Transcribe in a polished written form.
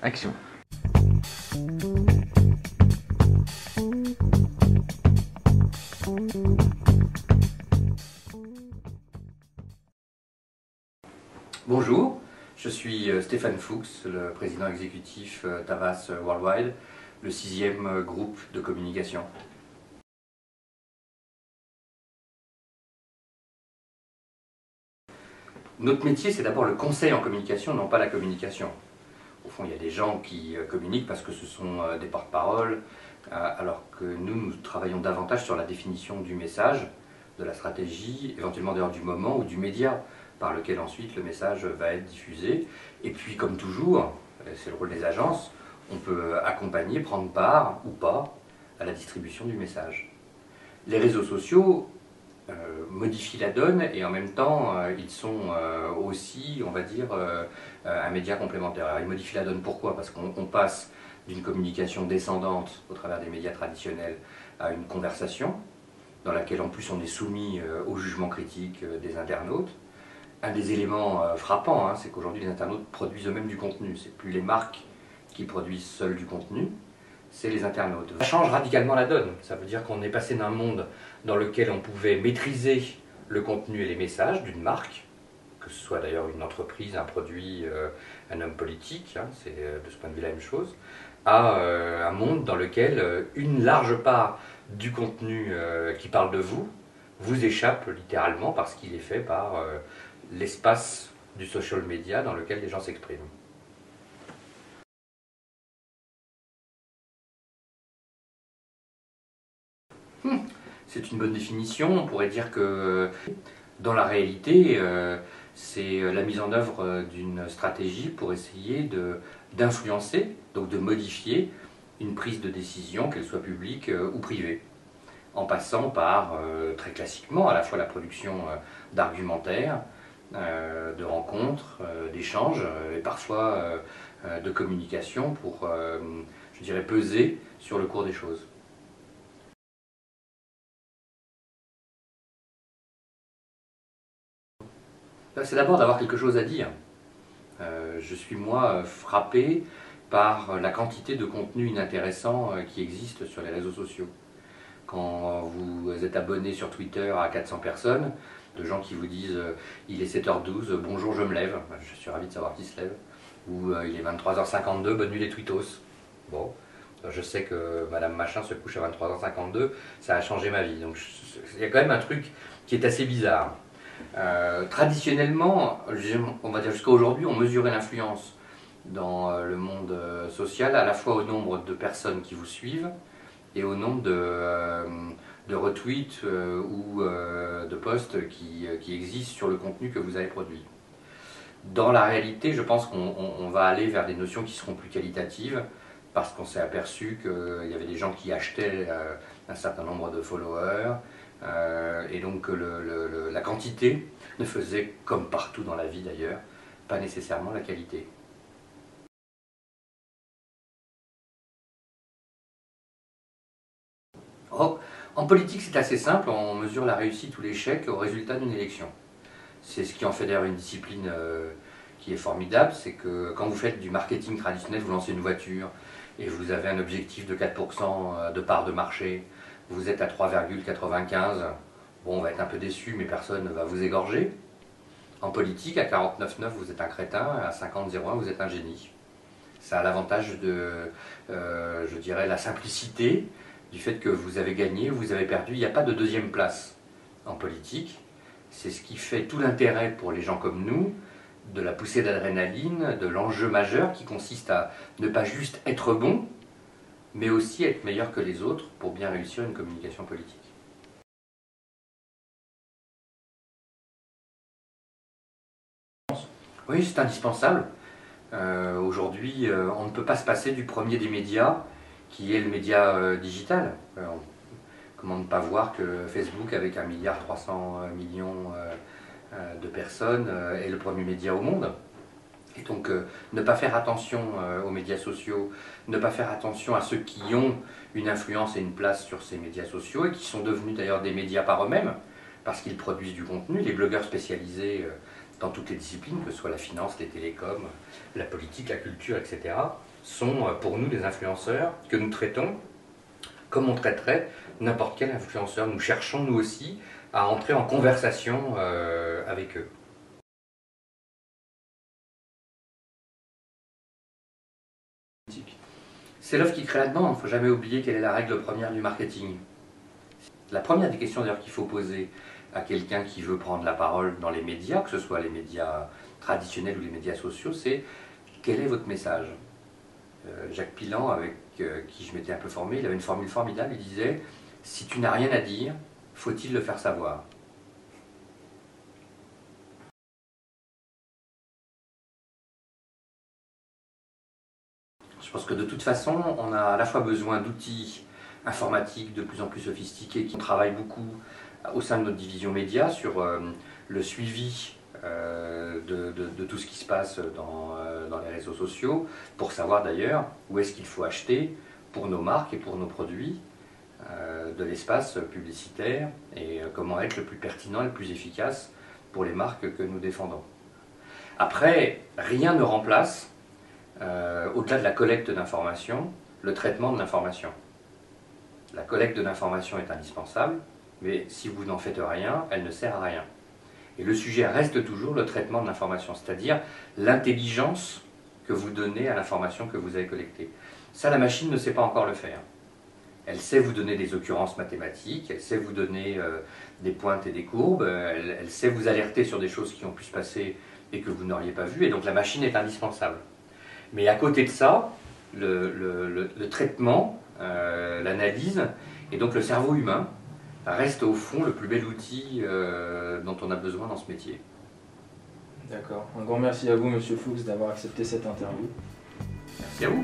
Action. Bonjour, je suis Stéphane Fuchs, le président exécutif d'Avas Worldwide, le 6e groupe de communication. Notre métier, c'est d'abord le conseil en communication, non pas la communication. Au fond, il y a des gens qui communiquent parce que ce sont des porte-paroles, alors que nous travaillons davantage sur la définition du message, de la stratégie, éventuellement d'ailleurs du moment ou du média par lequel ensuite le message va être diffusé. Et puis, comme toujours, c'est le rôle des agences, on peut accompagner, prendre part ou pas à la distribution du message. Les réseaux sociaux modifient la donne et en même temps ils sont aussi, on va dire, un média complémentaire. Alors ils modifient la donne pourquoi? Parce qu'on passe d'une communication descendante au travers des médias traditionnels à une conversation dans laquelle en plus on est soumis au jugement critique des internautes. Un des éléments frappants, c'est qu'aujourd'hui les internautes produisent eux-mêmes du contenu. C'est plus les marques qui produisent seules du contenu, c'est les internautes. Ça change radicalement la donne. Ça veut dire qu'on est passé d'un monde dans lequel on pouvait maîtriser le contenu et les messages d'une marque, que ce soit d'ailleurs une entreprise, un produit, un homme politique, c'est de ce point de vue la même chose, à un monde dans lequel une large part du contenu qui parle de vous vous échappe littéralement parce qu'il est fait par l'espace du social media dans lequel les gens s'expriment. C'est une bonne définition. On pourrait dire que dans la réalité, c'est la mise en œuvre d'une stratégie pour essayer d'influencer, donc de modifier une prise de décision, qu'elle soit publique ou privée, en passant par, très classiquement, à la fois la production d'argumentaires, de rencontres, d'échanges et parfois de communication pour, je dirais, peser sur le cours des choses. C'est d'abord d'avoir quelque chose à dire. Je suis moi frappé par la quantité de contenu inintéressant qui existe sur les réseaux sociaux. Quand vous êtes abonné sur Twitter à 400 personnes, de gens qui vous disent il est 7h12, bonjour je me lève, je suis ravi de savoir qui se lève, ou il est 23h52, bonne nuit les tweetos. Bon, je sais que Madame Machin se couche à 23h52, ça a changé ma vie. Donc il y a quand même un truc qui est assez bizarre. Traditionnellement, on va dire jusqu'à aujourd'hui, on mesurait l'influence dans le monde social à la fois au nombre de personnes qui vous suivent et au nombre de retweets ou de posts qui existent sur le contenu que vous avez produit. Dans la réalité, je pense qu'on va aller vers des notions qui seront plus qualitatives parce qu'on s'est aperçu qu'il y avait des gens qui achetaient un certain nombre de followers et donc la quantité ne faisait, comme partout dans la vie d'ailleurs, pas nécessairement la qualité. Oh, en politique, c'est assez simple, on mesure la réussite ou l'échec au résultat d'une élection. C'est ce qui en fait d'ailleurs une discipline qui est formidable, c'est que quand vous faites du marketing traditionnel, vous lancez une voiture et vous avez un objectif de 4% de part de marché, vous êtes à 3,95, bon, on va être un peu déçu, mais personne ne va vous égorger. En politique, à 49,9, vous êtes un crétin, à 50,01, vous êtes un génie. Ça a l'avantage de, je dirais, la simplicité du fait que vous avez gagné, vous avez perdu. Il n'y a pas de deuxième place en politique. C'est ce qui fait tout l'intérêt pour les gens comme nous, de la poussée d'adrénaline, de l'enjeu majeur qui consiste à ne pas juste être bon, mais aussi être meilleur que les autres pour bien réussir une communication politique. Oui, c'est indispensable. Aujourd'hui, on ne peut pas se passer du premier des médias, qui est le média digital. Comment ne pas voir que Facebook, avec 1,3 milliard de personnes, est le premier média au monde. Et donc, ne pas faire attention aux médias sociaux, ne pas faire attention à ceux qui ont une influence et une place sur ces médias sociaux, et qui sont devenus d'ailleurs des médias par eux-mêmes, parce qu'ils produisent du contenu, les blogueurs spécialisés dans toutes les disciplines, que ce soit la finance, les télécoms, la politique, la culture, etc. sont pour nous des influenceurs que nous traitons comme on traiterait n'importe quel influenceur. Nous cherchons nous aussi à entrer en conversation avec eux. C'est l'offre qui crée la demande, il ne faut jamais oublier quelle est la règle première du marketing. La première des questions d'ailleurs qu'il faut poser à quelqu'un qui veut prendre la parole dans les médias, que ce soit les médias traditionnels ou les médias sociaux, c'est quel est votre message? Jacques Pilan, avec qui je m'étais un peu formé, il avait une formule formidable, il disait « Si tu n'as rien à dire, faut-il le faire savoir ?» Je pense que de toute façon, on a à la fois besoin d'outils informatiques de plus en plus sophistiqués qui travaillent beaucoup au sein de notre division média sur le suivi de tout ce qui se passe dans les réseaux sociaux, pour savoir d'ailleurs où est-ce qu'il faut acheter pour nos marques et pour nos produits de l'espace publicitaire et comment être le plus pertinent et le plus efficace pour les marques que nous défendons. Après, rien ne remplace au-delà de la collecte d'informations, le traitement de l'information. La collecte de l'information est indispensable, mais si vous n'en faites rien, elle ne sert à rien. Et le sujet reste toujours le traitement de l'information, c'est-à-dire l'intelligence que vous donnez à l'information que vous avez collectée. Ça, la machine ne sait pas encore le faire. Elle sait vous donner des occurrences mathématiques, elle sait vous donner des pointes et des courbes, elle sait vous alerter sur des choses qui ont pu se passer et que vous n'auriez pas vues, et donc la machine est indispensable. Mais à côté de ça, le traitement, l'analyse, et donc le cerveau humain, reste au fond le plus bel outil dont on a besoin dans ce métier. D'accord. Un grand merci à vous, Monsieur Fuchs, d'avoir accepté cette interview. Merci à vous.